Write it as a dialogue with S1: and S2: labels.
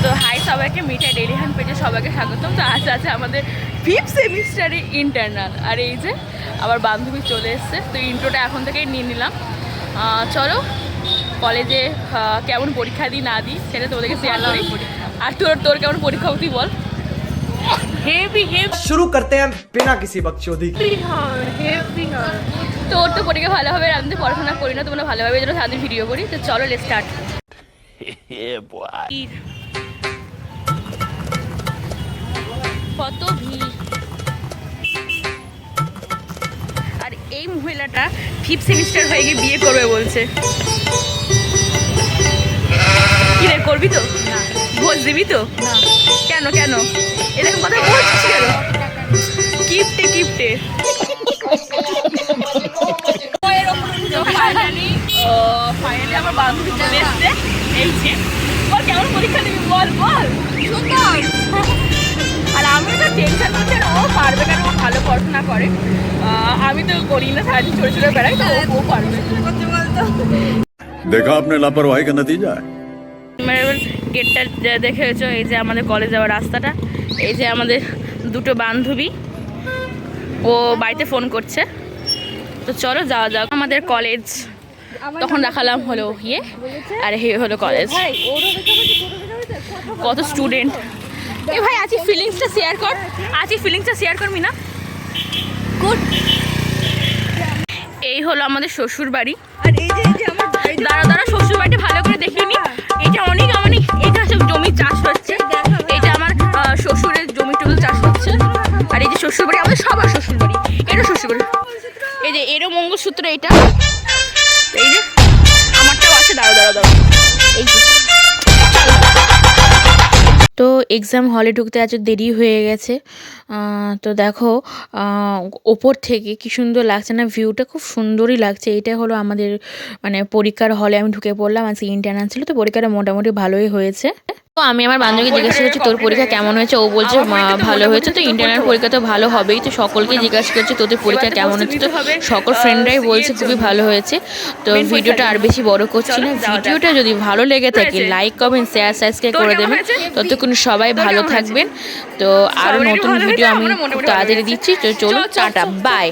S1: তো হাই সবাইকে মিঠাই daily hand পেজে সবাইকে স্বাগতম। তো আজ আছে আমাদের 5th সেমিস্টারে ইন্টারনাল, আর এই যে আবার বান্ধবী চলে এসছে। তো ইন্ট্রোটা এখন থেকেই নিয়ে নিলাম। চলো কলেজে কেমন পরীক্ষা দিই না দিই সেটা তোমাদেরকে শেয়ার করি। আর তোর কেমন পরীক্ষা তুই বল। হেভি
S2: शुरू करते हैं बिना किसी बकचोदी के।
S1: তো ওর তো পরীক্ষা ভালো হবে, আমি তো পড়াশোনা করি না, তোমরা ভালোভাবে যেন সারাদিন ভিডিও করি। তো চলো লেটস স্টার্ট। কত ভিড়। আর এই মহিলাটা 5th সেমিস্টার হয়ে গিয়ে বিয়ে করবে বলছে। কি রে, করবি তো? ভোজ দিবি তো? কেন কেন এরকম কথা বলছিস কেন? কিপটে ফাইনালি আমার বান্ধবী চলে এসছে। এই যে বল কেমন পরীক্ষা দিবি, বল সুন্দর। আর আমি তো টেনশন করছি, ও পারবে কেন, ও ভালো পড়াশোনা করে। আমি তো করি না, সারাদিন ছোট ছোট বেড়াই, তো ও পারবে।
S3: देखा आपने लापरवाही का नतीजा है।
S1: গেটটা দেখেছো, এই যে আমাদের কলেজ যাওয়ার রাস্তাটা। এই যে আমাদের দুটো বান্ধবী, ও বাড়িতে ফোন করছে। তো চলো যাওয়া যাক আমাদের কলেজ। তখন দেখালাম হলো আর হলো কলেজ। কত স্টুডেন্ট। এ ভাই আজকে ফিলিংসটা শেয়ার করবি না? গুড। এই হলো আমাদের শ্বশুর বাড়ি।
S4: আর এই যে আমার
S1: দাঁড়া শ্বশুর বাড়িটা ভালো করে দেখে নি। এটা অনেক এটা সব জমি চাষ হচ্ছে। এটা আমার শ্বশুরের জমি টুল চাষ হচ্ছে। আর এই যে শ্বশুর বাড়ি, আমাদের সবার শ্বশুর বাড়ি। এটা শ্বশুর বাড়ি। এই যে এরও মঙ্গলসূত্র, এটা এই যে আমারটাও আছে। দাঁড়া এই যে। তো এক্সাম হলে ঢুকতে আজ দেরি হয়ে গেছে। তো দেখো ওপর থেকে কি সুন্দর লাগছে না, ভিউটা খুব সুন্দরই লাগছে। এটা হলো আমাদের পরীক্ষার হলে আমি ঢুকে পড়লাম। আজকে ইন্টারনাল ছিল, তো পরীক্ষাটা মোটামুটি ভালোই হয়েছে। তো আমি আমার বান্ধবীকে জিজ্ঞাসা করছি তোর পরীক্ষা কেমন হয়েছে। ও বলছে ভালো হয়েছে। তো ইন্টারনাল পরীক্ষা তো ভালো হবেই। তো সকলকে জিজ্ঞাসা করছে তোদের পরীক্ষা কেমন হচ্ছে। তো সকল ফ্রেন্ডরাই বলছে খুবই ভালো হয়েছে। তো ভিডিওটা আর বেশি বড় করছি না। ভিডিওটা যদি ভালো লেগে থাকে লাইক কমেন্ট শেয়ার সাবস্ক্রাইব করে দেবেন। ততক্ষণ সবাই ভালো থাকবেন। তো আরও নতুন ভিডিও আমি তাড়াতাড়ি দিচ্ছি। তো চলো টাটা বাই।